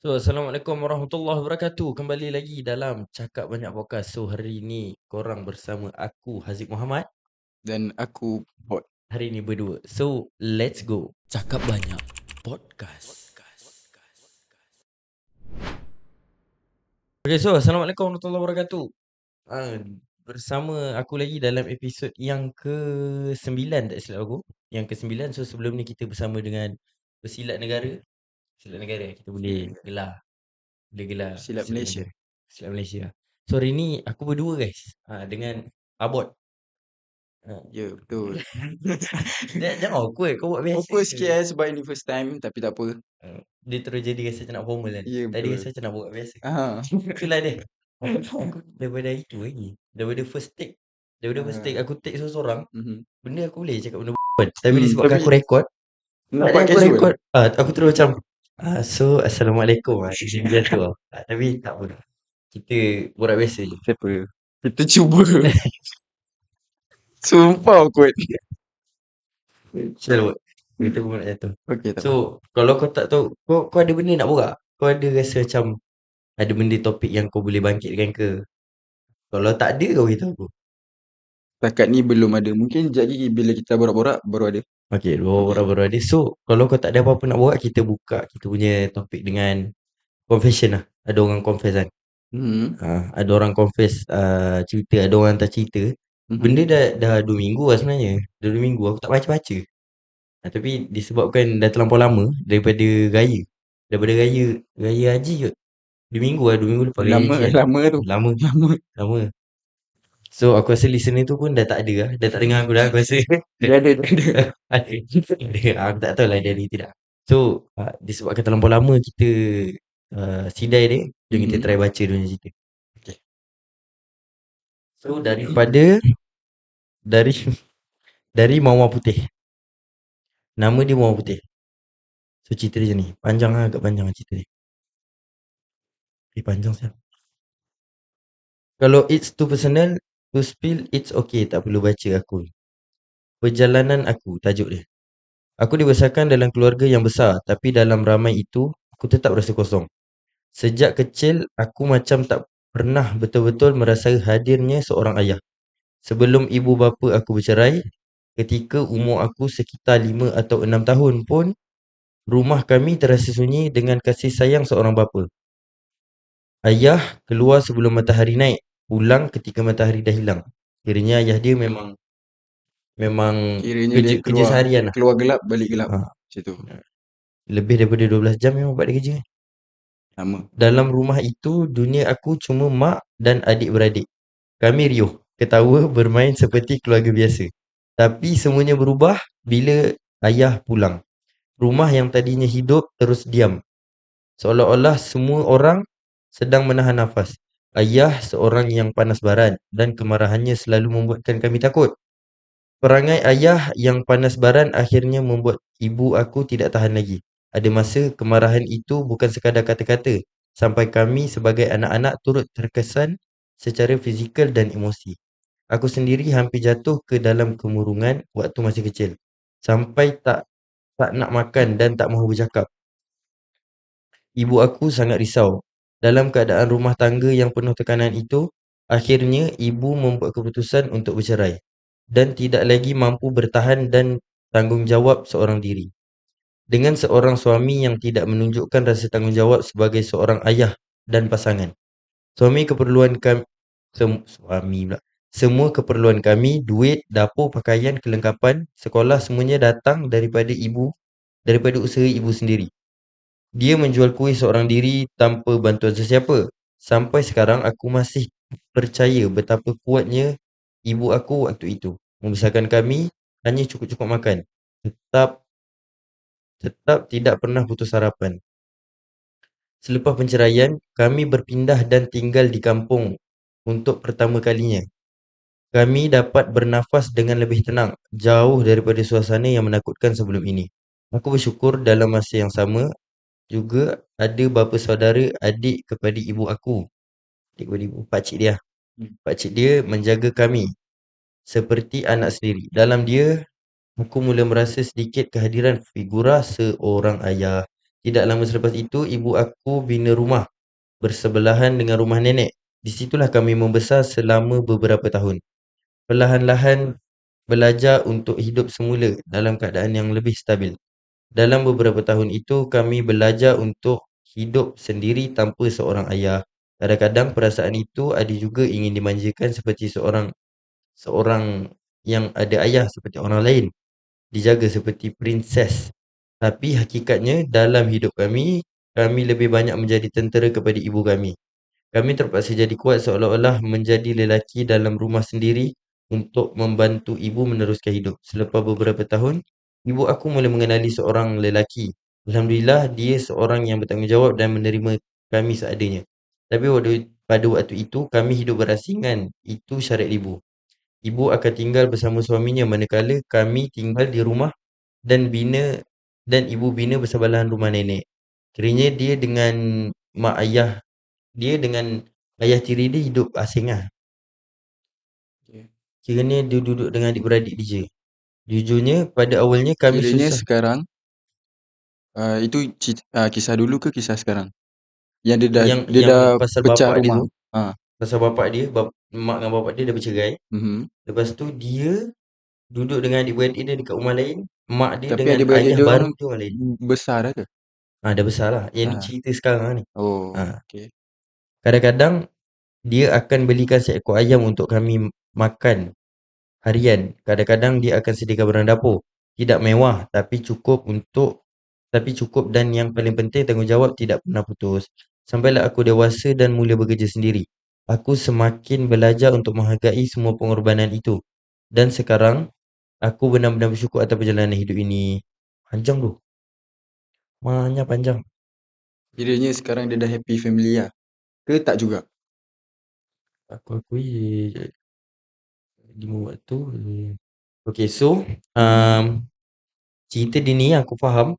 Assalamualaikum warahmatullahi wabarakatuh. Kembali lagi dalam Cakap Banyak Podcast. Hari ni korang bersama aku, Haziq Muhammad. Dan aku Hot. Hari ni berdua. Let's go. Cakap Banyak Podcast. Okay, Assalamualaikum warahmatullahi wabarakatuh. Bersama aku lagi dalam episod yang ke-9, tak silap aku. Yang ke-9. Sebelum ni kita bersama dengan Pesilat Negara. Pesilat Negara kita boleh gelar. Boleh gelar Silat Pesilat Malaysia. Negara. Pesilat Malaysia. Hari ni aku berdua guys. Dengan Abot. Ya, betul. Jangan awkward, kau buat biasa Awkward je. sikit sebab ini first time, tapi tak apa. Dia terus jadi rasa macam nak formal kan. Ya, Tadi betul. rasa macam nak buat biasa. Ah. Itulah dia. Aku daripada itu lagi. Daripada first take aku take seorang-seorang. Benda aku boleh cakap benda tapi disebabkan aku record. Nampak Aku casual. record. Aku terus macam Assalamualaikum. Macam tu. Tapi tak apa. Kita borak biasa je. Siapa? Kita cuba. Sumpah awkward. Selalu kita pun nak jatuh. Okay, tak apa. So kalau kau tak tahu, kau ada benda nak borak? Kau ada rasa macam ada benda topik yang kau boleh bangkitkan ke? Kalau tak ada, kau beritahu aku. Takat ni belum ada. Mungkin sekejap lagi bila kita borak-borak baru ada. Okay, borak baru ada. So kalau kau tak ada apa-apa nak borak, kita buka kita punya topik dengan confession lah. Ada orang confess kan. Ada orang confess cerita, ada orang hantar cerita. Benda dah 2 minggu lah sebenarnya. Dah 2 minggu aku tak baca-baca. Tapi disebabkan dah terlampau lama daripada raya. Daripada raya haji kot. 2 minggu lah, 2 minggu lepas raya haji kan. Lama tu. Lama. So aku rasa listener tu pun dah tak ada lah. Dah tak dengar aku dah. Aku rasa Dia ada. aku tak tahu lah dia ada tidak. So disebabkan terlampau lama kita sidai dia, jom kita try baca dia punya cerita. Okay. So dari Mawar Putih. Nama dia Mawar Putih. So cerita dia macam ni. Panjang lah, agak panjang lah cerita dia. Panjang siap. Kalau it's too personal to spill, it's okay. Tak perlu baca aku. Perjalanan aku, tajuk dia. Aku dibesarkan dalam keluarga yang besar, tapi dalam ramai itu, aku tetap rasa kosong. Sejak kecil, aku macam tak pernah betul-betul merasai hadirnya seorang ayah. Sebelum ibu bapa aku bercerai, ketika umur aku sekitar 5 atau 6 tahun pun, rumah kami terasa sunyi dengan kasih sayang seorang bapa. Ayah keluar sebelum matahari naik, pulang ketika matahari dah hilang. Kiranya ayah dia memang Kiranya dia kerja seharian lah. keluar gelap, balik gelap. Macam tu. Lebih daripada 12 jam memang buat dia kerja. Sama. Dalam rumah itu, dunia aku cuma mak dan adik-beradik. Kami riuh, ketawa, bermain seperti keluarga biasa. Tapi semuanya berubah bila ayah pulang. Rumah yang tadinya hidup terus diam. Seolah-olah semua orang sedang menahan nafas. Ayah seorang yang panas baran dan kemarahannya selalu membuatkan kami takut. Perangai ayah yang panas baran akhirnya membuat ibu aku tidak tahan lagi. Ada masa kemarahan itu bukan sekadar kata-kata, sampai kami sebagai anak-anak turut terkesan secara fizikal dan emosi. Aku sendiri hampir jatuh ke dalam kemurungan waktu masih kecil. Sampai tak nak makan dan tak mahu bercakap. Ibu aku sangat risau. Dalam keadaan rumah tangga yang penuh tekanan itu, akhirnya ibu membuat keputusan untuk bercerai dan tidak lagi mampu bertahan dan tanggungjawab seorang diri. Dengan seorang suami yang tidak menunjukkan rasa tanggungjawab sebagai seorang ayah dan pasangan. Semua keperluan kami, duit, dapur, pakaian, kelengkapan, sekolah semuanya datang daripada usaha ibu sendiri. Dia menjual kuih seorang diri tanpa bantuan sesiapa. Sampai sekarang aku masih percaya betapa kuatnya ibu aku waktu itu. Membesarkan kami hanya cukup-cukup makan. Tetap tidak pernah putus harapan. Selepas perceraian, kami berpindah dan tinggal di kampung untuk pertama kalinya. Kami dapat bernafas dengan lebih tenang, jauh daripada suasana yang menakutkan sebelum ini. Aku bersyukur dalam masa yang sama juga ada bapa saudara adik kepada ibu aku. Adik kepada ibu, pakcik dia. Pakcik dia menjaga kami seperti anak sendiri. Dalam dia, aku mula merasa sedikit kehadiran figura seorang ayah, Tidak lama selepas itu, ibu aku bina rumah bersebelahan dengan rumah nenek. Di situlah kami membesar selama beberapa tahun. Perlahan-lahan belajar untuk hidup semula dalam keadaan yang lebih stabil. Dalam beberapa tahun itu, kami belajar untuk hidup sendiri tanpa seorang ayah. Kadang-kadang perasaan itu ada juga ingin dimanjakan seperti seorang yang ada ayah seperti orang lain, dijaga seperti princess. Tapi hakikatnya dalam hidup kami lebih banyak menjadi tentera kepada ibu kami. Kami terpaksa jadi kuat seolah-olah menjadi lelaki dalam rumah sendiri untuk membantu ibu meneruskan hidup. Selepas beberapa tahun, ibu aku mula mengenali seorang lelaki. Alhamdulillah, dia seorang yang bertanggungjawab dan menerima kami seadanya. Tapi pada waktu itu, kami hidup berasingan. Itu syarat ibu. Ibu akan tinggal bersama suaminya manakala kami tinggal di rumah dan ibu bina bersebelahan rumah nenek. Kiranya dia dengan ayah tiri dia hidup asing lah. Okay. Kiranya dia duduk dengan adik-beradik dia je. Jujurnya pada awalnya kami Kiranya susah. sekarang itu kisah dulu ke kisah sekarang? Yang dia Yang dah pasal pecah bapak dia rumah. tu, pasal bapak dia, mak dengan bapak dia dah bercerai. Mhm. Lepas tu dia duduk dengan adik-beradik dia dekat rumah lain. Mak dia Tapi dengan adik-beradik ayah dia orang baru dia orang lain. besar dah ke? Dah besar lah. Yang Dah. dicerita sekarang ni. Oh, Ah, okay. Kadang-kadang dia akan belikan seekor ayam untuk kami makan harian. Kadang-kadang dia akan sediakan barang dapur. Tidak mewah tapi cukup dan yang paling penting tanggungjawab tidak pernah putus. Sampailah aku dewasa dan mula bekerja sendiri. Aku semakin belajar untuk menghargai semua pengorbanan itu. Dan sekarang aku benar-benar bersyukur atas perjalanan hidup ini. Panjang tu. Banyak panjang. Kiranya sekarang dia dah happy family lah. Ke tak juga? Aku akui di waktu. Okay, so cerita dia ni aku faham.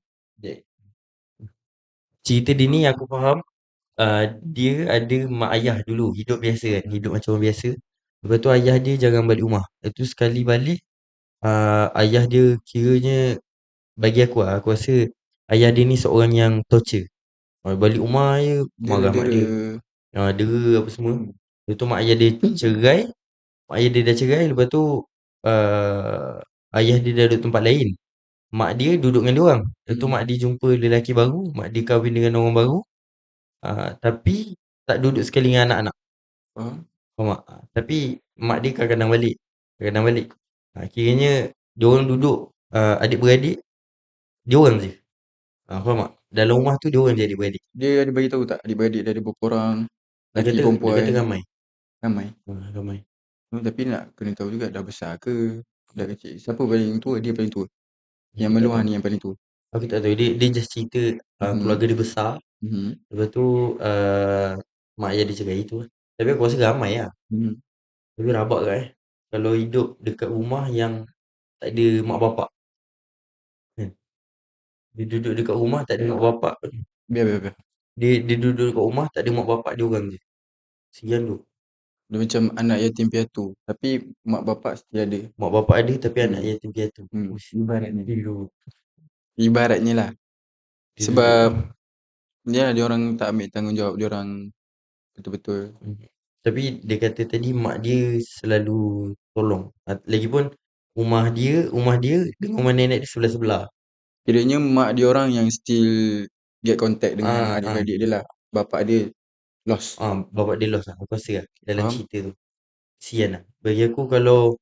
Cerita dia ni aku faham. Dia ada mak ayah dulu, hidup biasa kan, hidup macam orang biasa. Lepas tu ayah dia jarang balik rumah. Lepas tu sekali balik, ayah dia kiranya, bagi aku rasa ayah dia ni seorang yang torture. Balik rumah je marah mak dia, Dera-dera. dera apa semua. Lepas tu mak ayah dia cerai, mak ayah dia dah cerai. Lepas tu ayah dia dah duduk tempat lain. Mak dia duduk dengan dia orang. Lepas tu mak dia jumpa lelaki baru, mak dia kahwin dengan orang baru. Tapi tak duduk sekali dengan anak-anak. Faham tak? Tapi mak dia kadang-kadang balik. Kadang-kadang balik. Kiranya dia orang duduk, adik-beradik, dia orang je. Faham tak? Dalam rumah tu dia orang je adik-beradik. Dia ada bagi tahu tak adik-beradik dia ada berapa orang? Dia Lelaki kata perempuan. ramai. Ramai. Ramai. Tapi nak kena tahu juga dah besar ke dah kecil. Siapa paling tua? Dia paling tua. Yang Aku tak meluah tahu. ni yang paling tua. Aku tak tahu. Dia just cerita keluarga dia besar. Lepas tu mak ayah dia cerai tu. Tapi aku rasa ramai lah. Tapi rabak kan kalau hidup dekat rumah yang tak ada mak bapak. Kan? Dia duduk dekat rumah tak ada mak bapak. Biar. Dia duduk dekat rumah tak ada mak bapak dia orang je. Sian tu. Dia macam anak yatim piatu. Tapi mak bapak still ada. Mak bapak ada tapi anak yatim piatu. Ibaratnya. Dia Ibaratnya lah. duduk. Sebab dia orang tak ambil tanggungjawab dia orang betul-betul. Tapi dia kata tadi mak dia selalu tolong. Lagipun rumah dia dengan rumah nenek dia sebelah-sebelah. Kiranya mak dia orang yang still get contact dengan adik-beradik dia lah. Bapak dia lost. Bapak dia lost lah. Aku rasa lah dalam Faham? cerita tu. Sian lah. Bagi aku kalau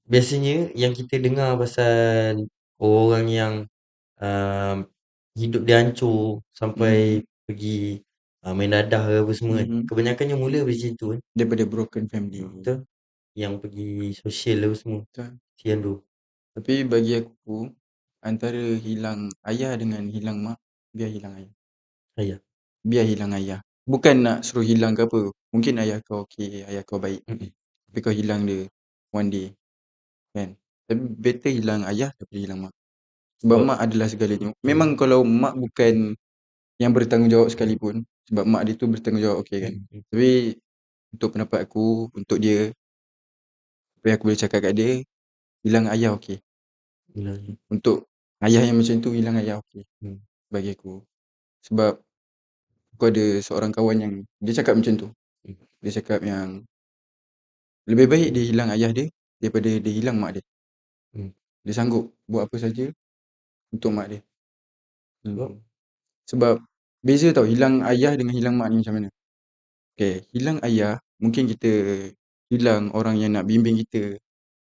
biasanya yang kita dengar pasal orang yang hidup dia hancur sampai pergi main dadah ke apa semua kan. Kebanyakannya mula dari situ kan. Daripada broken family. Betul. Yang pergi sosial apa semua. Betul. Sian tu. Tapi bagi aku, antara hilang ayah dengan hilang mak, biar hilang ayah. Ayah. Biar hilang ayah. Bukan nak suruh hilang ke apa. Mungkin ayah kau okey, ayah kau baik. Tapi kau hilang dia one day. Kan? Tapi better hilang ayah daripada hilang mak. Sebab mak adalah segalanya. Memang kalau mak bukan yang bertanggungjawab sekalipun, sebab mak dia tu bertanggungjawab okey kan. Tapi untuk pendapat aku, untuk dia, apa yang aku boleh cakap kat dia, hilang ayah okey. Untuk ayah yang macam tu, hilang ayah okey. bagi aku. Sebab aku ada seorang kawan yang dia cakap macam tu. Dia cakap yang lebih baik dia hilang ayah dia daripada dia hilang mak dia. Dia sanggup buat apa saja untuk mak dia. Sebab beza tau hilang ayah dengan hilang mak ni macam mana. Okay, hilang ayah mungkin kita hilang orang yang nak bimbing kita.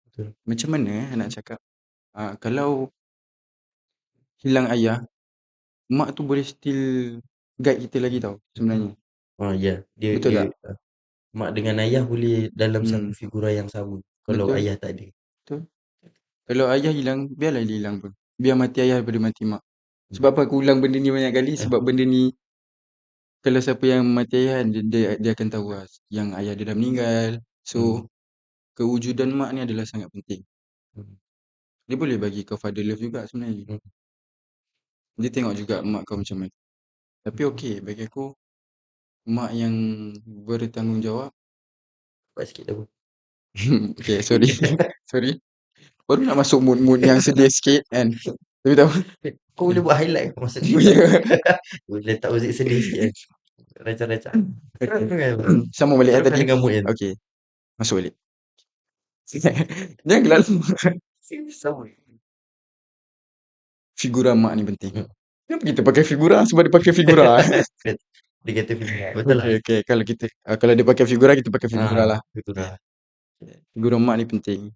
Betul. Macam mana nak cakap? Kalau hilang ayah, mak tu boleh still guide kita lagi tau sebenarnya. Ya, dia Betul dia tak? mak dengan ayah boleh dalam satu Hmm, figura yang sama. Kalau betul, ayah tak ada. betul. Kalau ayah hilang, biarlah dia hilang pun. Biar mati ayah daripada mati mak. Sebab apa aku ulang benda ni banyak kali? Sebab benda ni kalau siapa yang mati ayah kan, dia akan tahu lah yang ayah dia dah meninggal. So, kewujudan mak ni adalah sangat penting. Dia boleh bagi kau father love juga sebenarnya. Dia tengok juga mak kau macam mana. Tapi okey, bagi aku mak yang bertanggungjawab. Cepat sikit dah. Okay, sorry. Sorry. Baru nak masuk mood-mood yang sedih sikit kan. Tapi tahu. Kau boleh buat highlight masa ni. Boleh letak muzik sedih sikit kan. Rancang-rancang. Sama balik Teruskan tadi. dengan mood kan. Okay, masuk balik. Jangan gelap. Sama. Figura mak ni penting. Kenapa kita pakai figura? Sebab dia pakai figura. Dia kata figura. Betul lah. Okay, kalau kita kalau dia pakai figura, kita pakai figura lah. Figura. Figura mak ni penting.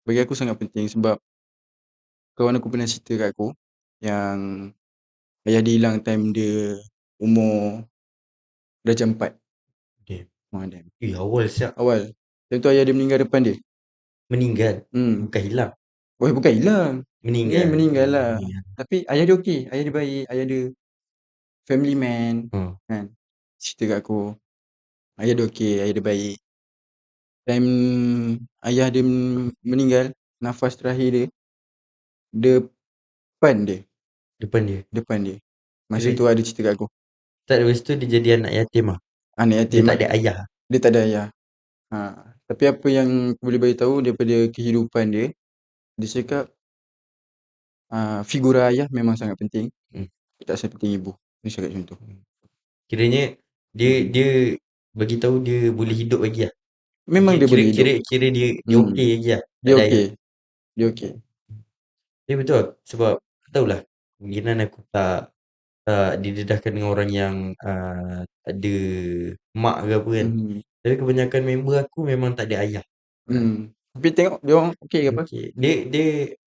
Bagi aku sangat penting sebab kawan aku pernah cerita kat aku yang ayah dia hilang time dia umur darjah 4. Damn. Awal siap. Awal. Time tu ayah dia meninggal depan dia. Meninggal. Bukan hilang. Bukan hilang. Meninggal. Ni meninggal lah. Tapi ayah dia okey. Ayah dia baik. Ayah dia family man. Kan. Cerita kat aku. Ayah dia okey. Ayah dia baik. Time ayah dia meninggal, nafas terakhir dia, depan dia. Depan dia. Masa tu ada cerita kat aku. Tak, lepas tu dia jadi anak yatim lah. Anak yatim. Dia tak ada ayah. Dia tak ada ayah. Tapi apa yang aku boleh beritahu daripada kehidupan dia, dia cakap figura ayah memang sangat penting. Tak seperti ibu. Dia cakap macam tu. Kiranya dia bagi tahu dia boleh hidup lagi lah. Memang dia boleh hidup. Kira dia okey lagi lah. Dia okey. Dia okey. Dia betul sebab tahulah kemungkinan aku tak didedahkan dengan orang yang ada mak ke apa kan. Tapi kebanyakan member aku memang tak ada ayah. Tapi tengok dia orang okey ke apa? Dia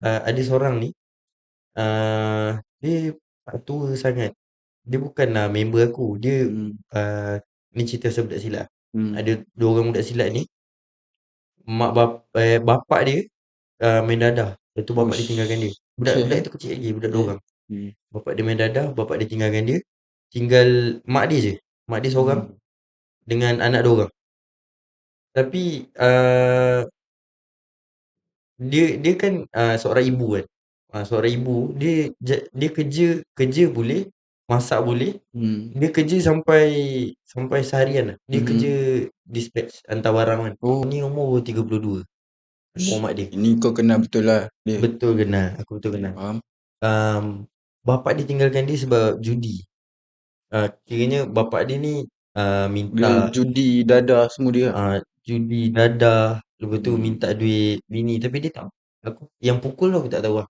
ada seorang ni dia tua sangat. Dia bukanlah member aku. Dia ni cerita pasal budak silat. Ada 2 orang budak silat ni. Bapak dia main dadah. Lepas tu bapak dia tinggalkan dia. Budak tu kecil lagi, budak 2 orang. Bapak dia main dadah, bapak dia tinggalkan dia. Tinggal mak dia je. Mak dia seorang dengan anak 2 orang. Tapi dia kan seorang ibu kan. Seorang ibu dia kerja boleh, masak boleh. Dia kerja sampai seharian lah. Dia kerja dispatch hantar barang kan. Ni umur 32. Umur mak dia. Ini kau kenal betul lah dia. Betul kenal. Aku betul kenal. Faham. Bapak dia tinggalkan dia sebab judi. Kiranya bapak dia ni minta Dia judi dadah semua dia. judi dadah. Lepas tu minta duit bini. Tapi dia tak. Aku yang pukul aku tak tahu lah.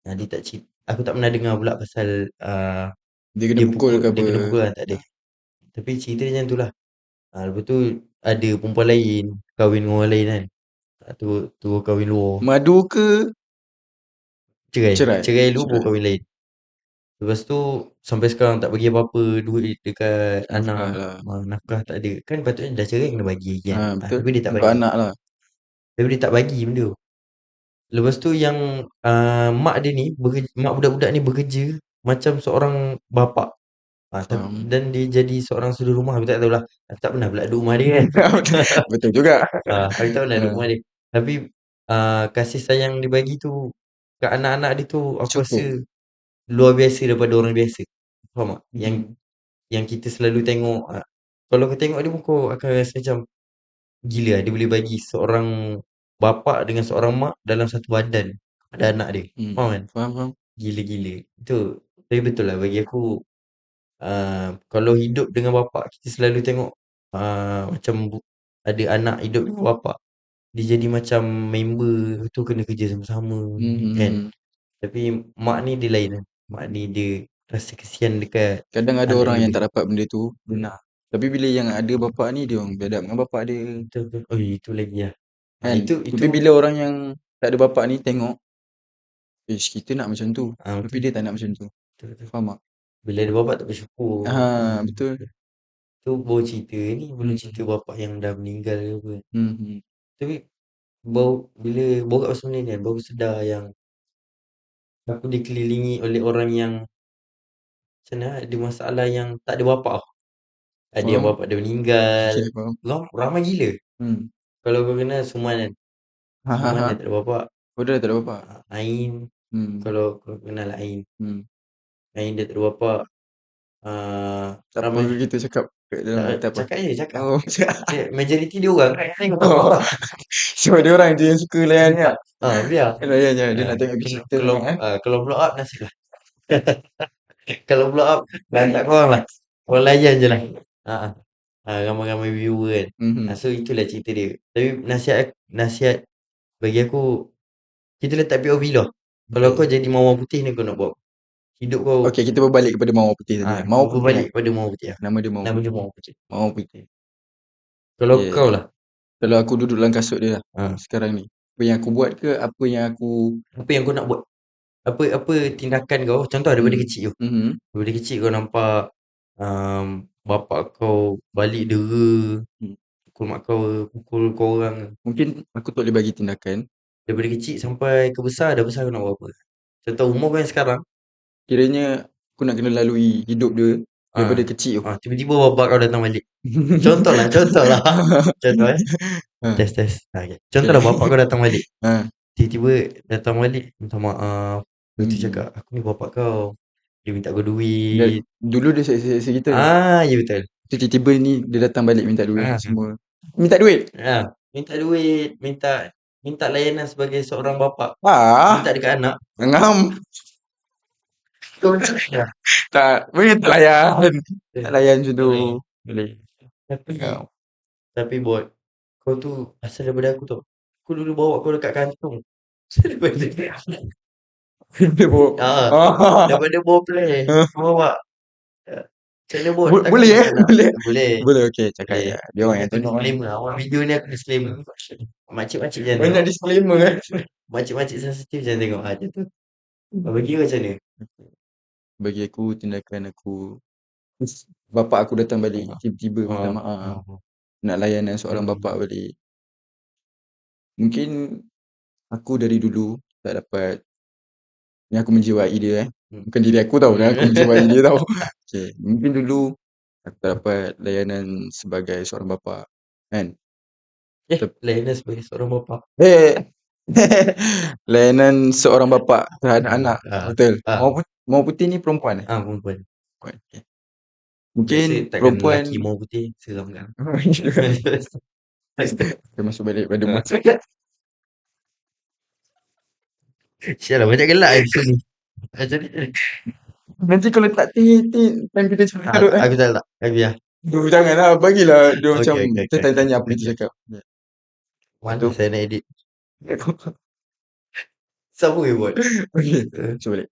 Dia tak cerita. Aku tak pernah dengar pula pasal dia kena pukul ke apa. Dia kena pukul lah, tak ada. Tapi cerita dia macam tu lah. Lepas tu ada perempuan lain kahwin dengan orang lain kan. Tu kahwin luar. Madu ke? Cerai luar baru kahwin lain. Lepas tu sampai sekarang tak bagi apa-apa duit dekat anak lah. Nafkah tak ada. Kan patutnya dah cerai kena bagi kan. Betul. Tapi dia tak Untuk bagi. anak lah. Tapi dia tak bagi benda tu. Lepas tu yang mak dia ni mak budak-budak ni bekerja macam seorang bapa. Dan dia jadi seorang suri rumah. Aku tak tahulah. Aku tak pernah pula duduk rumah dia kan. Betul juga. Aku tak pernah duduk rumah dia. Tapi kasih sayang dia bagi tu kat anak-anak dia tu aku rasa luar biasa daripada orang biasa. Faham tak? Yang kita selalu tengok. Kalau kau tengok dia pun kau akan rasa macam gila lah. Dia boleh bagi seorang bapa dengan seorang mak dalam satu badan pada anak dia. Faham kan? Faham. Gila-gila. Itu Tapi betul lah bagi aku, kalau hidup dengan bapa kita selalu tengok macam ada anak hidup dengan bapa, dia jadi macam member tu kena kerja sama-sama kan. Hmm. Tapi mak ni dia lain kan. Mak ni dia rasa kesian dekat Kadang ada anak orang yang dia. tak dapat benda tu, benar. Tapi bila yang ada bapak ni, dia orang biadab dengan bapak dia. Betul betul. Oh itu lagi lah. Kan? Itu Tapi bila orang yang tak ada bapak ni tengok, kita nak macam tu. Tapi betul, dia tak nak macam tu. betul, betul. Faham tak? Bila ada bapa tak bersyukur. Betul. Tu baru cerita ni, belum Hmm. cerita bapa yang dah meninggal ke apa. Hmm. Tapi bila borak pasal benda ni kan, baru sedar yang aku dikelilingi oleh orang yang macam mana, ada masalah yang tak ada bapa. Ada yang Faham? bapa dia meninggal. Okay, faham. Ramai gila. Hmm. Kalau kau kenal Suman kan. Suman dia tak ada bapa. Oh, dia tak ada bapak. Ain, Hmm. kalau kau kenal Ain. Hmm. Ain dia tak ada bapa. Tak apa Ramai kita cakap kat dalam tak apa. cakap je, cakap. Oh. Majoriti dia orang kan tengok. Oh. Sebab dia orang je yang suka layan kan. Biar. Layan je. Dia nak tengok episode kita Kalau sangat, kalau blow up nasib lah. Kalau blow up lantak korang lah. Korang layan je lah. Ramai-ramai viewer kan. Mhm. So itulah cerita dia. Tapi nasihat bagi aku, kita letak POV lah. Kalau Okay. kau jadi mawar putih ni kau nak buat hidup kau. Okay, kita berbalik kepada Mawar Putih tadi. Mawar Kau Putih. balik kepada mawar putih lah. Nama dia Mawar Nama Putih. dia mawar putih. Mawar Putih. Kalau Yeah. kau lah, Kalau aku duduk dalam kasut dia lah sekarang ni. Apa yang aku buat ke apa yang aku apa yang kau nak buat? Apa tindakan kau? Contoh daripada kecil tu. Daripada kecil kau nampak bapak kau balik dera, pukul mak kau, pukul kau orang. Mungkin aku tak boleh bagi tindakan. Daripada kecil sampai ke besar, dah besar kau nak buat apa? Contoh umur kau yang sekarang. Kiranya aku nak kena lalui hidup dia daripada kecil tu. Tiba-tiba bapak kau datang balik. Contoh lah. Contoh Test. Okay. Contoh lah bapak kau datang balik. Tiba-tiba datang balik, minta maaf. Lepas tu cakap, aku ni bapak kau. Dia minta kau duit. Dulu dia seksa kita. Ya betul. Tiba-tiba ni dia datang balik minta duit semua. Minta duit? Minta duit, minta layanan sebagai seorang bapa. Minta dekat anak. Ngam. Tak, boleh tak layan. Tak layan macam tu. Boleh. Tapi buat kau tu asal daripada aku tau. Aku dulu bawa kau dekat kantung. Daripada bawa play. Bawa. Macam mana buat? Boleh. Okay, cakap ya. Dia orang yang tengok. Disclaimer. Awal video ni aku disclaimer. Makcik-makcik jangan Banyak tengok. disclaimer kan. Makcik-makcik sensitif jangan tengok. Macam tu. Bagi kau macam mana? Bagi aku tindakan aku, bapak aku datang balik tiba-tiba minta maaf. Nak layanan seorang bapak balik. Mungkin aku dari dulu tak dapat, ni aku menjiwai dia bukan diri aku tau, aku menjiwai dia tau. Okay. Mungkin dulu aku tak dapat layanan sebagai seorang bapa kan. Layanan sebagai seorang bapa. Layanan seorang bapa terhadap anak. Betul. Mawar putih ni perempuan. Perempuan. Okay. Mungkin takkan perempuan lelaki mawar putih seram kan. Kita masuk balik pada Sialah banyak gelak episode ni. nanti kalau tak time kita cakap Aku tak letak. Biar. Janganlah, bagilah dia macam Okay. kita tanya apa kita cakap. Mana saya nak edit. Siapa yang buat? Okay, cuba balik.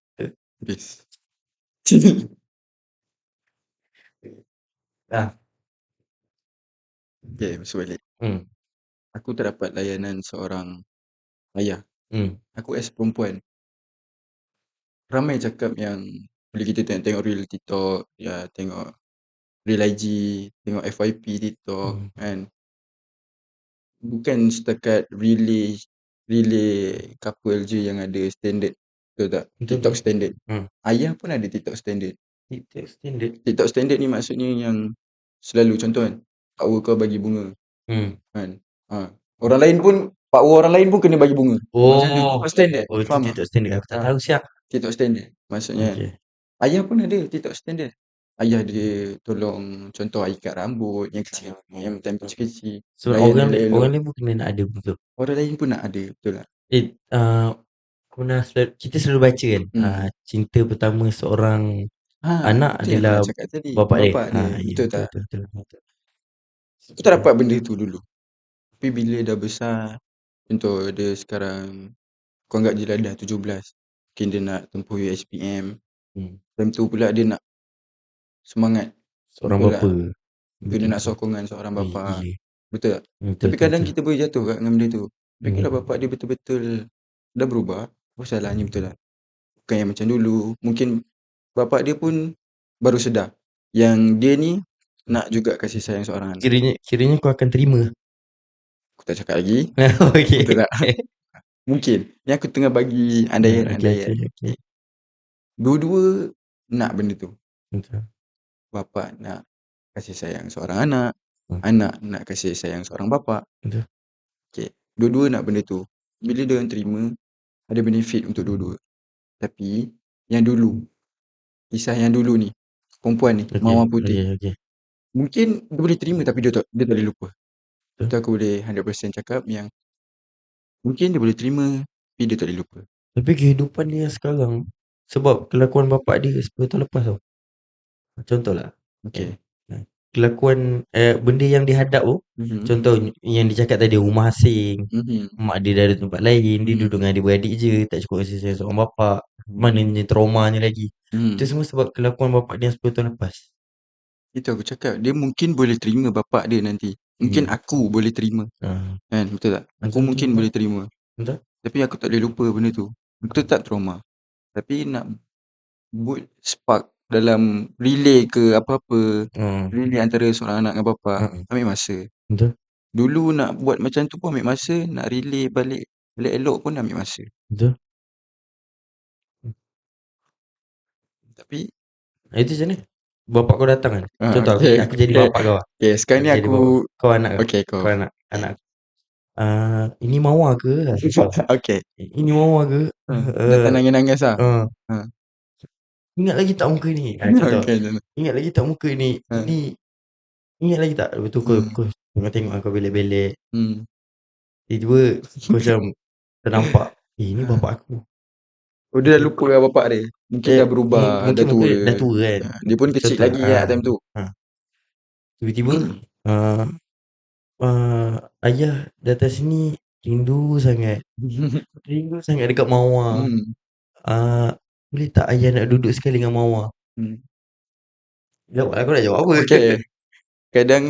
Peace. Okay, masuk balik. Aku tak dapat layanan seorang ayah. Aku as perempuan. Ramai cakap yang bila kita tengok reel TikTok, tengok reel IG, tengok FYP TikTok kan. Bukan setakat relay couple je yang ada standard. Betul tak? TikTok standard. Ayah pun ada TikTok standard. TikTok standard ni maksudnya yang selalu contoh kan, power kau bagi bunga. Kan? Orang lain pun, power orang lain pun kena bagi bunga. Macam tu. TikTok standard. Faham TikTok standard. Aku tak tahu siap. TikTok standard. Maksudnya ayah pun ada TikTok standard. Ayah dia tolong contoh ikat rambut yang kecil, yang time kecil-kecil. So orang lain pun kena nak ada betul. Orang lain pun nak ada, betul tak? kita selalu baca kan, cinta pertama seorang anak Itu yang aku adalah nak cakap tadi, bapak dia. bapak dia. Ya, Betul betul, tak? betul, betul, betul. Aku tak dapat benda tu dulu. Tapi bila dah besar, contoh dia sekarang, kau anggap je dah 17. Mungkin dia nak tempuh USPM. Time tu pula dia nak semangat Seorang pula. bapa. Tu dia nak sokongan seorang bapa. Gila. Betul tak? Betul, Tapi betul, kadang betul. kita boleh jatuh kat dengan benda tu. Tapi kalau bapak dia betul-betul dah berubah, apa salahnya betul tak? Bukan yang macam dulu. Mungkin bapak dia pun baru sedar yang dia ni nak juga kasih sayang seorang anak. Kiranya kau akan terima. Aku tak cakap lagi. Okay. Betul tak? Mungkin. Yang aku tengah bagi andaian. Okay. Dua-dua nak benda tu. Betul. Bapak nak kasih sayang seorang anak. Hmm. Anak nak kasih sayang seorang bapak. Betul. Okay. Dua-dua nak benda tu. Bila dia orang terima, ada benefit untuk dua-dua. Tapi yang dulu, kisah yang dulu ni, perempuan ni, Mawar Putih. Okay. Mungkin dia boleh terima tapi dia tak boleh lupa. Betul. Itu aku boleh 100% cakap yang mungkin dia boleh terima tapi dia tak boleh lupa. Tapi kehidupan dia sekarang, sebab kelakuan bapak dia 10 tahun lepas tau. Contohlah. Okay. Kelakuan benda yang dihadap tu, contoh yang dicakap tadi, rumah asing, mak dia dah ada tempat lain, dia duduk dengan adik-beradik je, tak cukup kasih sayang seorang bapak, mananya traumanya lagi. Itu semua sebab kelakuan bapak dia 10 tahun lepas. Itu aku cakap, dia mungkin boleh terima bapak dia nanti. Mungkin aku boleh terima. Kan, betul tak? Aku Betul, mungkin betul. boleh terima. Betul? Tapi aku tak boleh lupa benda tu. Betul tak trauma? Tapi nak buat spark dalam relay ke apa-apa, relay antara seorang anak dengan bapak, ambil masa. Betul. Dulu nak buat macam tu pun ambil masa, nak relay balik elok-elok pun ambil masa. Betul. Tapi Itu macam mana? Bapak kau datang kan? Contoh okay. aku jadi bapak kau. Okay, sekarang ni Jadi bapak. aku Kau anak kau. okay, kau. Kau anak. Ini Mawar ke? Okay. Ini Mawar ke? Datang nangis-nangis lah. Ingat lagi tak muka ni? Contoh. Okay. Ingat lagi tak muka ni? Ini ingat lagi tak? Lepas tu kau tengok kau belek-belek. Tiba-tiba kau macam ternampak, ini bapak aku. Oh, dia dah lupa lah bapak dia. Mungkin dah berubah, mungkin dah tua. dah tua kan. Dia pun kecil Contoh, lagi lah time tu. Tiba-tiba ayah datang sini rindu sangat. Rindu sangat dekat Mawar. Boleh tak ayah nak duduk sekali dengan Mawar? Jawab, aku nak jawab apa? Okay. Kadang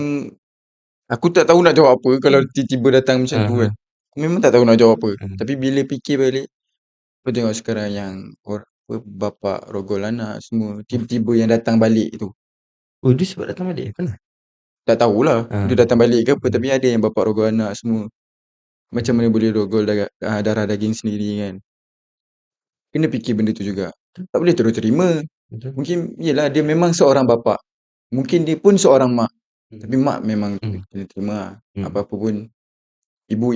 aku tak tahu nak jawab apa kalau tiba-tiba datang macam tu kan. Aku memang tak tahu nak jawab apa. Tapi bila fikir balik, kau tengok sekarang yang bapak rogol anak semua, tiba-tiba yang datang balik tu. Oh, dia sebab datang balik? Kenapa? Tak tahulah dia datang balik ke apa. Tapi ada yang bapak rogol anak semua. Macam mana boleh rogol darah daging sendiri kan. Kena fikir benda tu juga. Tak boleh terus terima. Mungkin yelah dia memang seorang bapak. Mungkin dia pun seorang mak. Tapi mak memang kena terima lah. Apa-apa pun. Ibu,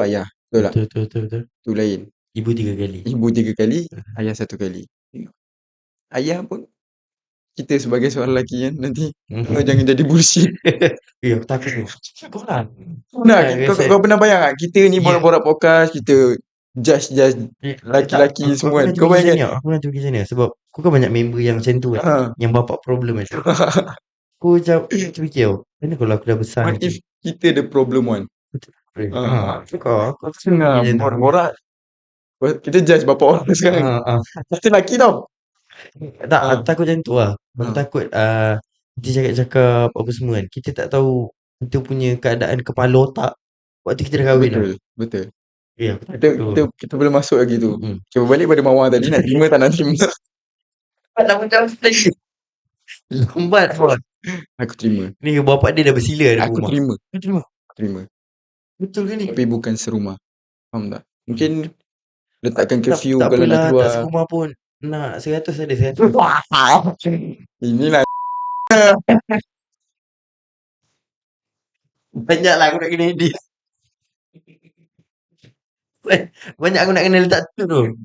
ayah. Betul tak? Betul. Tu lain. Ibu 3 kali. Ibu 3 kali, ayah 1 kali. Ayah pun kita sebagai seorang lelaki kan nanti jangan jadi bullshit. Aku takut tu. Kau lah. Kau pernah bayang tak? Kita ni borak-borak podcast, kita judge lelaki-lelaki semua kan. Kau bayangkan? Aku nak pergi sana sebab kau kan banyak member yang macam tu kan. Yang bapak problem kan. Aku macam fikir tau. Mana kalau aku dah besar What if kita the problem one? Aku Tengah borak-borak. Kita judge bapak orang sekarang. Kita lelaki tau. Tak, aku takut macam tu lah. Aku takut kita cakap-cakap apa semua kan. Kita tak tahu kita punya keadaan kepala otak waktu kita dah kahwin. Betul. Ya, aku takut tu. Kita boleh masuk lagi tu. Cuba balik pada Mawar tadi, nak terima tak nak terima. Lambat pun. Aku terima. Ni bapak dia dah bersila ada rumah. Aku terima. Betul ke ni? Tapi bukan serumah. Faham tak? Mungkin letakkan curfew tak kalau nak apalah, keluar. tak serumah pun. Nak 100 ada 100. Inilah Banyaklah aku nak kena edit. Banyak aku nak kena letak tu.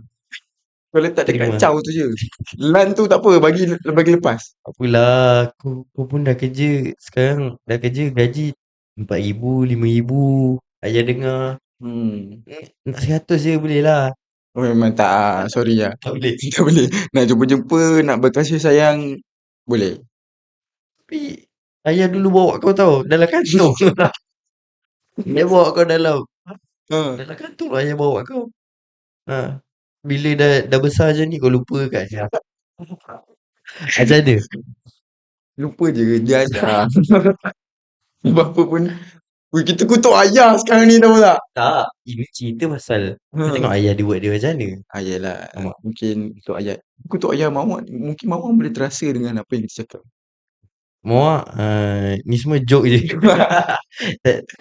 kau letak dekat caw tu je. Lan tu tak apa, bagi lepas. Apalah, aku pun dah kerja. Sekarang dah kerja gaji 4,000, 5,000. Ayah dengar. Nak 100 je boleh lah. Oh memang tak, sorry lah. Tak boleh. Tak boleh. Nak jumpa-jumpa, nak berkasih sayang, boleh. Tapi ayah dulu bawa kau tahu dalam kantung. Dia bawa kau dalam Ha. kantung ayah bawa kau. Ha. Bila dah besar je ni kau lupa kan ayah. Macam mana? Lupa je, dia ajar. Apa pun. Ui, kita kutuk ayah sekarang ni, tahu tak? Tak, ini cerita pasal kau tengok ayah dia buat dia macam mana. Yelah, Nampak? mungkin kutuk ayah Mawar, mungkin Mawar boleh terasa dengan apa yang kita cakap. Muak, ni semua joke je.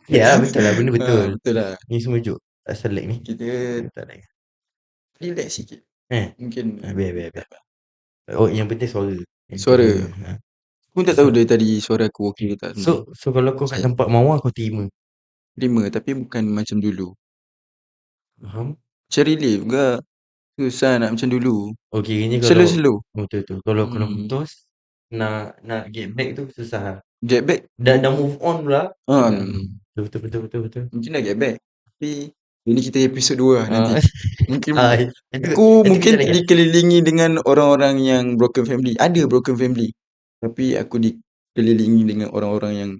Ya, betul lah. Benda betul. Betul lah. Ni semua joke. Asal lag ni. Kita Tak lag. relax sikit. Mungkin Biar. Oh, yang penting suara. Yang Suara. tu, Aku pun tak tahu dari tadi suara aku okey ke tak sebenarnya. So kalau kau kat Sayang. tempat mawar kau terima. Terima, tapi bukan macam dulu. Faham? Macam relief ke, susah nak macam dulu. Okay, kiranya kalau Slow. betul. Kalau putus nak get back tu susah lah. Get back. Dah move on pula. Betul. Mungkin dah get back. Tapi ini kita episod 2 lah nanti. Mungkin Itu aku mungkin kita dikelilingi dengan orang-orang yang broken family. Ada broken family. Tapi aku dikelilingi dengan orang-orang yang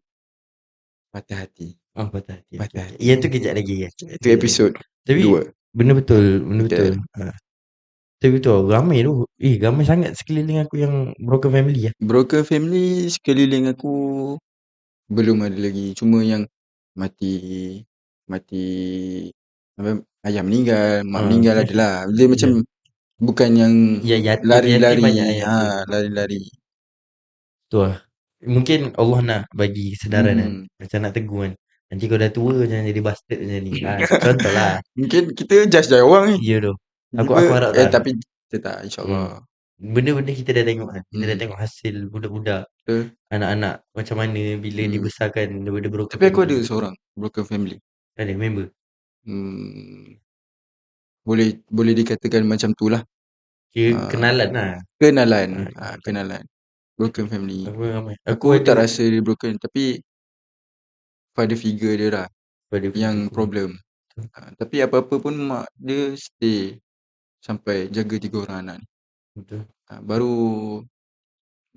patah hati. patah hati. Patah hati. Yang tu kejap lagi kan. Itu episod 2. Tapi benda betul. Betul. Tapi betul ramai tu. Ramai sangat sekeliling aku yang broken family lah. Broken family sekeliling aku belum ada lagi. Cuma yang mati apa, ayah meninggal, mak meninggal adalah. Dia macam bukan yang yatim lari-lari. banyak Lari-lari. Tu lah. Mungkin Allah nak bagi kesedaran kan. Macam nak tegur kan. Nanti kau dah tua jangan jadi bastard macam ni. Contoh lah. Mungkin kita judge orang ni. Ya tu. Aku harap tak. Tapi kita tak, insyaAllah. Benda-benda kita dah tengok kan. Kita dah tengok hasil budak-budak. Anak-anak macam mana bila dibesarkan daripada broken. Tapi aku ada seorang broken family. Ada member. Boleh dikatakan macam tu lah. Kenalan lah. Kenalan. Broken family. Aku tak rasa dia broken, tapi father figure dia lah yang problem. Tapi apa-apa pun mak dia stay sampai jaga 3 orang anak ni. Betul. Baru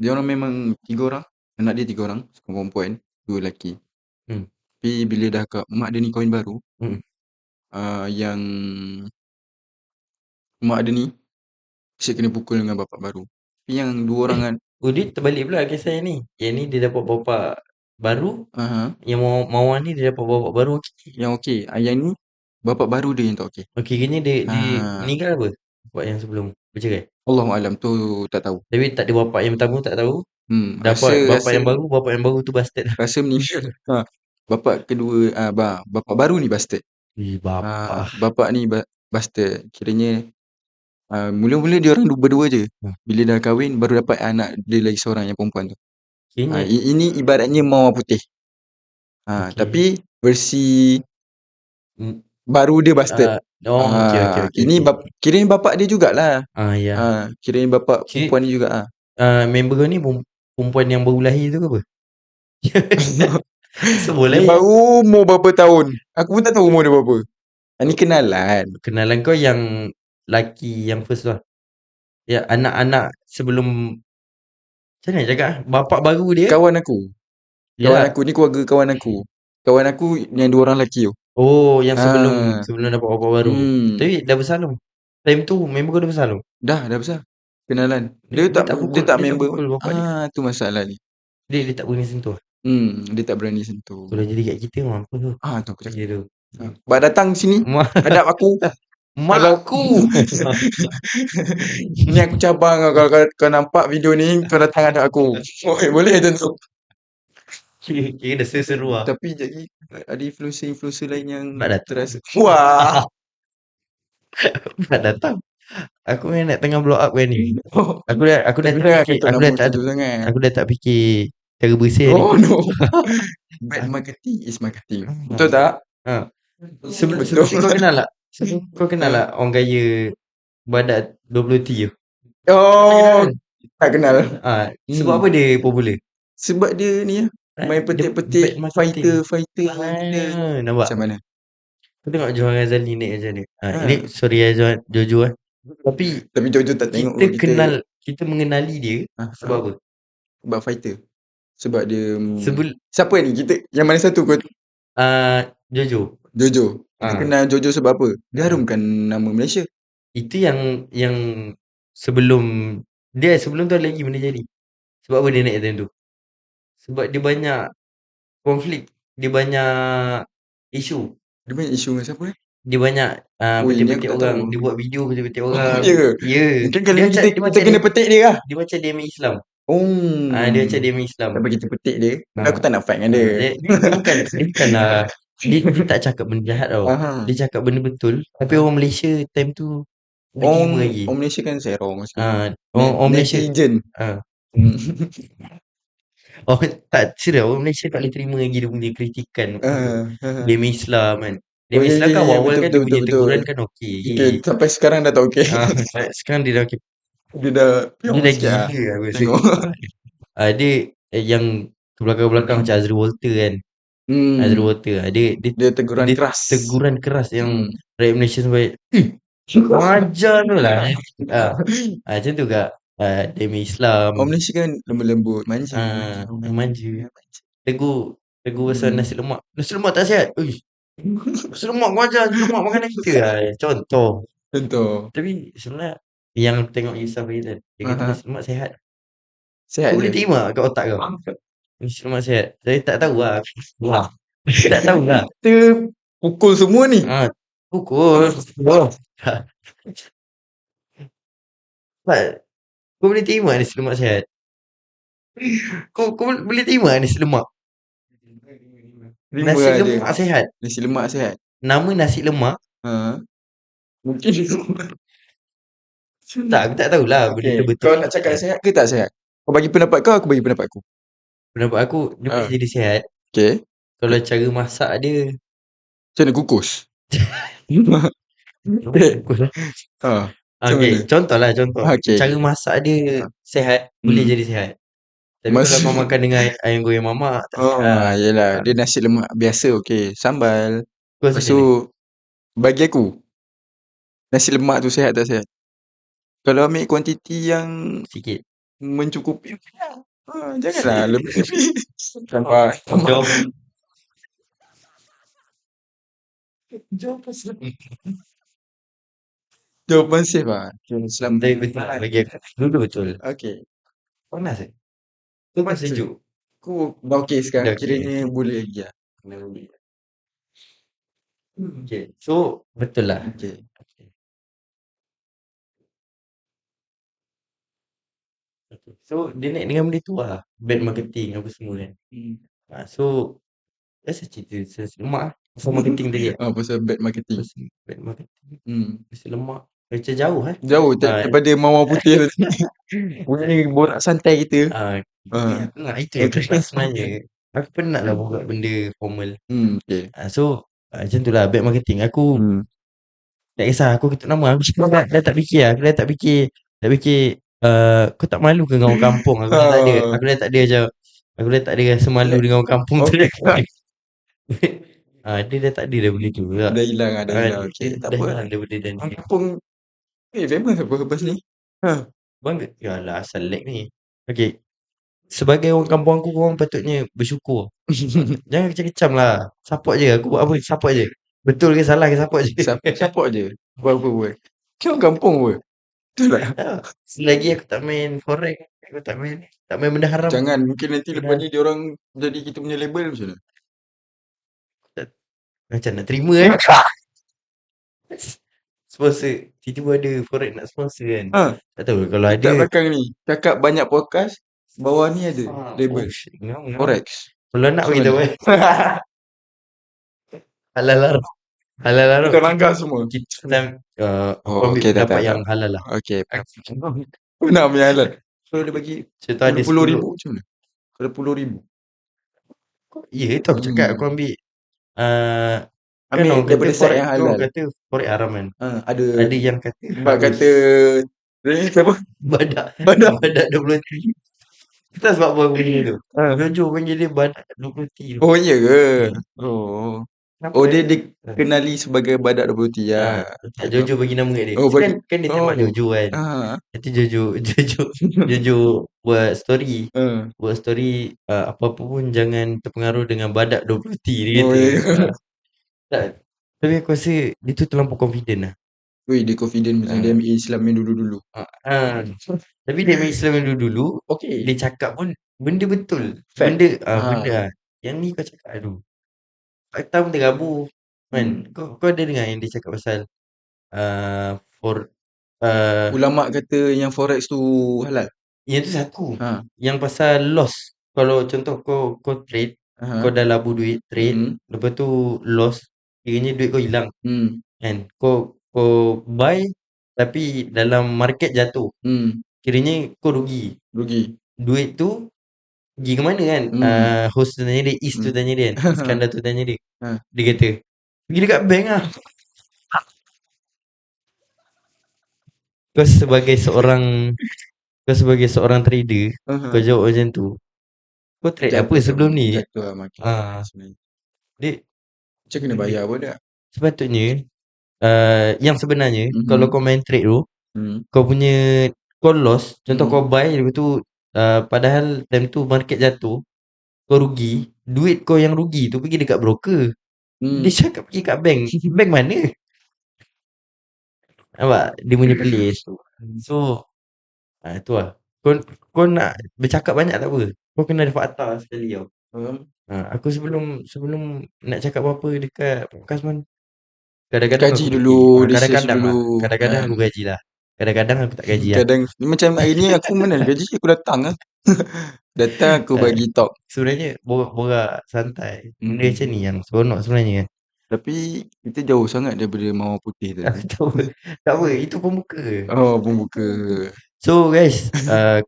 dia orang memang 3 orang, anak dia 3 orang, seorang perempuan, 2 lelaki. Tapi bila dah mak dia ni kahwin baru, yang mak dia ni asyik kena pukul dengan bapak baru. Tapi yang 2 orang kan, dia terbalik pula kisah yang ni. Yang ni dia dapat bapak baru. Yang Mawar ni dia dapat bapak baru okey. Yang okey. Yang ni bapak baru dia yang tak okey. Okey, kini dia meninggal apa? Bapak yang sebelum bercerai. Allahualam, tu tak tahu. Tapi tak ada bapak yang pertama tak tahu. Dapat bapak yang baru tu bastard. Rasa meninggal. Bapak kedua bapak baru ni bastard. Bapak ni bastard. Kiranya mula-mula dia orang berdua je. Bila dah kahwin baru dapat anak dia lagi seorang yang perempuan tu. Ini ibaratnya mawar putih. Tapi versi baru dia bastard. Ini kiranya bapak dia jugalah. Kiranya bapak perempuan ni juga. Member kau ni perempuan yang baru lahir tu ke apa? Dia baru umur berapa tahun. Aku pun tak tahu umur dia berapa. Ini kenalan. Kenalan kau yang laki yang first lah. Ya, anak-anak sebelum macam mana cakap? Bapak baru dia kawan aku. Kawan aku ni keluarga kawan aku. Kawan aku yang 2 orang lelaki tu. Oh, yang sebelum dapat bapak baru. Tapi dah besar belum? Time tu member kau dah besar belum? Dah besar. Kenalan. Dia tak member. Tu masalah ni. Dia tak berani sentuh. Dia tak berani sentuh. Kalau jadi kat kita mampu tu. Tu aku cakap. Bak datang sini. Hadap aku. Mak aku. Ni aku cabang kalau kau nampak video ni, kau datang hadap aku. Boleh tentu. Kira dah seru lah. Tapi jadi ada influencer lain yang terasa. Wah. Nak datang. Aku yang nak tengah blow up kan ni. Aku dah tak fikir cara bersih ni. No. Bad marketing is marketing. Betul tak? Sebelum kau kenal tak? Kau kenal tak orang kaya badak 20T tu? Tak kenal. Sebab apa dia popular? Sebab dia ni main petik-petik fighter nampak? macam mana? Kau tengok Johan Ghazali naik macam mana. Ini Ha. sorry Jojo Tapi Tapi Jojo tak tengok kita pun kita mengenali dia sebab apa? sebab fighter. Sebab dia Siapa ni kita yang mana satu kau Jojo. Kita kenal Jojo sebab apa? Dia harumkan nama Malaysia. Itu yang sebelum tu ada lagi benda jadi. Sebab apa dia naik time tu? Sebab dia banyak konflik, dia banyak isu. Dia banyak isu dengan siapa ni? Dia banyak ini petik-petik aku tak orang, tahu. dia buat video petik-petik orang. Ya ke? Ya. Mungkin kali ni kita kena petik dia lah. Dia macam demo Islam. Dia macam demo Islam. Tapi kita petik dia. Aku tak nak fight dengan dia. Dia bukanlah dia tak cakap benda jahat tau. Dia cakap benda betul. Tapi orang Malaysia time tu lagi. Orang Malaysia kan serong. Orang Malaysia netizen. tak serius, orang Malaysia tak boleh terima lagi dia punya kritikan. Demo Islam kan. Demo ya, Islam kan ya, awal kan dia punya betul. teguran kan okey. Okay, sampai sekarang dah tak okey. Sekarang dia dah okey. Dia dah gila aku rasa. Dia yang ke belakang macam Azri Walter kan. Azri Walter dia teguran keras yang rakyat Malaysia sampai wajar tu lah. Macam tu kak. Demo Islam. Orang Malaysia kan lembut-lembut, manja. Tegur pasal nasi lemak. Nasi lemak tak sihat. Nasi lemak wajar, nasi lemak makanan kita lah. Contoh. Tapi sebenarnya yang tengok Yusuf Faizal, dia kata nasi lemak sihat. Sihat Kau boleh terima kat otak kau? Nasi lemak sihat. Saya tak tahu lah. Tak tahu lah. Kita pukul semua ni. Pukul. Kau boleh terima nasi lemak sihat? Kau boleh terima nasi lemak? Nasi lemak sihat. Nasi lemak sihat. Nama nasi lemak. Mungkin aku tak tahulah benda tu betul. Kau nak cakap sihat ke tak sihat? Kau bagi pendapat kau, aku bagi pendapat aku. Pendapat aku dia boleh jadi sihat. Okay. Kalau cara masak dia macam mana kukus? Contoh. Cara masak dia sihat, boleh jadi sihat. Tapi kalau kau makan dengan ayam goreng mamak tak sihat. Yelah, dia nasi lemak biasa okey, sambal. Lepas tu bagi aku nasi lemak tu sihat tak sihat? Kalau ambil kuantiti yang sikit mencukupi janganlah lebih. Sampai jawapan safe lah. Bagi aku betul. Okay. Panas tu panas sejuk. Aku dah okey sekarang. Kiranya boleh lagi lah. Okay. So betul lah. Okay. So dia naik dengan benda tu lah. Bad marketing apa semua kan. So Pasal cerita nasi lemak pasal marketing tadi. Pasal bad marketing. Bad marketing. Nasi lemak macam jauh Jauh daripada Mawar Putih tadi. Boleh borak santai kita. Itu yang penat sebenarnya. Aku penat lah buat benda formal. Okay. So macam tu lah bad marketing. Aku tak kisah aku ketuk nama. Aku dah tak fikir lah. Aku dah tak fikir kau tak malu ke dengan orang kampung? Aku dah tak ada. Aku dah tak ada rasa malu dengan orang kampung tu. Dia dah tak ada dah benda tu. Dah hilang. Okay, tak apa. Orang kampung famous apa lepas ni? Bangga. Yalah asal lag ni. Okay. Sebagai orang kampung aku, korang patutnya bersyukur. Jangan kecam-kecam lah. Support je. Aku buat apa? Support je. Betul ke salah ke support je. Support je. Buat apa. Kau orang kampung apa? Betul tak? Selagi aku tak main forex, aku tak main benda haram. Jangan. Mungkin nanti lepas ni diorang jadi kita punya label macam mana? Macam nak terima sponsor. Tiba-tiba ada forex nak sponsor kan. Tak tahu kalau ada. Kat belakang ni. Cakap banyak podcast. Bawah ni ada label. Forex. Kalau nak beritahu halal haram. Kita langgar semua. Kita ambil dapat yang halal lah. Okay. Aku nak ambil halal. So dia bagi 10,000 macam mana? Kalau 10,000. Ya itu aku cakap. Aku ambil ambil daripada site yang halal. Kau kata forex haram kan. Ada yang kata siapa? Badak 20 kita sebab apa benda tu. Jojo panggil dia badak 20 Oh iya ke? Oh. Oh, dia dikenali sebagai badak 2 putih ya. Tak, Jojo bagi nama kat dia. Oh, bagi Kan dia tembak oh. Jojo kan. Ah. Nanti Jojo buat story. Ah. Buat story apa-apa pun jangan terpengaruh dengan badak 2 putih dia Oh, kata. ya. Tak. Tapi aku rasa dia tu terlampau confident lah. Weh, dia confident macam dia ambil Islam yang dulu-dulu. Tapi dia ambil Islam yang dulu, Okey. dia cakap pun benda betul. Fact. Benda yang ni kau cakap aduh. Fakta pun tergabur kan. Kau ada dengar yang dia cakap pasal Ulama kata yang forex tu halal. yang tu satu. Ha. Yang pasal loss. Kalau contoh kau trade, kau dah labu duit trade, lepas tu loss, kiranya duit kau hilang. Kan? Kau buy tapi dalam market jatuh. Kiranya kau rugi. Duit tu pergi ke mana kan? Host tu tanya dia, Is tu tanya dia kan. Iskandar tu tanya dia. Dia kata, pergi dekat bank lah. Kau sebagai seorang trader, kau jawab macam tu. Kau trade apa sebelum ni? Jatuh lah market sebenarnya. Dia Macam kena bayar pun tak? sepatutnya yang sebenarnya kalau kau main trade tu, kau loss, contoh kau buy lepas tu padahal time tu market jatuh, kau rugi, duit kau yang rugi tu pergi dekat broker. Dia cakap pergi kat bank. Bank mana? Nampak? Dia punya pelik tu. So itu lah. Kau nak bercakap banyak tak apa. Kau kena ada fakta sekali tau. Aku sebelum nak cakap apa-apa dekat podcast pun kadang-kadang Kaji aku dulu, fikir. research dulu. Kadang-kadang aku gaji lah. Kadang-kadang aku tak gaji lah. Kadang macam hari ni aku mana ada gaji, aku datang lah. Datang aku bagi talk. Sebenarnya borak santai. Benda macam ni yang seronok sebenarnya kan. Tapi kita jauh sangat daripada Mawar Putih tu. Aku tahu. Tak apa, itu pembuka. Oh, pembuka. So guys,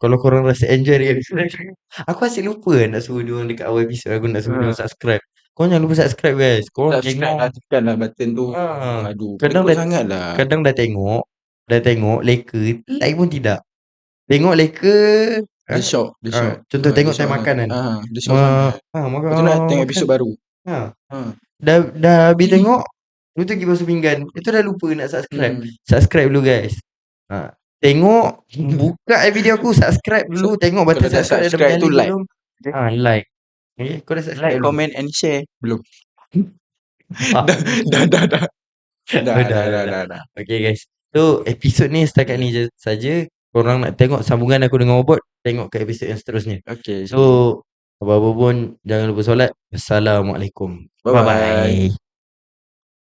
kalau korang rasa enjoy dengan episode ni, aku asyik lupa nak suruh diorang dekat awal episode aku nak suruh diorang subscribe. Korang jangan lupa subscribe guys. Korang Subscribe lah, tekan lah button tu. Aduh, penakut sangat lah. Kadang dah tengok leka, like pun tidak. Tengok leka, Dia shock. contoh tengok time makan kan. Dia shock sangat. Makan. Lepas tu nak tengok episod baru. Dah habis tengok, lepas tu pergi basuh pinggan. Itu dah lupa nak subscribe. Subscribe dulu guys. Tengok, buka video aku, subscribe dulu, tengok button Kalau dah subscribe dah subscribe tu bernyala like. belum? Like. Okay, kau dah subscribe Like, belum? comment and share. Belum. Dah. Okay guys. So episod ni setakat ni je saja. Korang nak tengok sambungan aku dengan Obot, tengok ke episod yang seterusnya. Okay. So apa-apa pun jangan lupa solat. Assalamualaikum. Bye-bye. Bye-bye.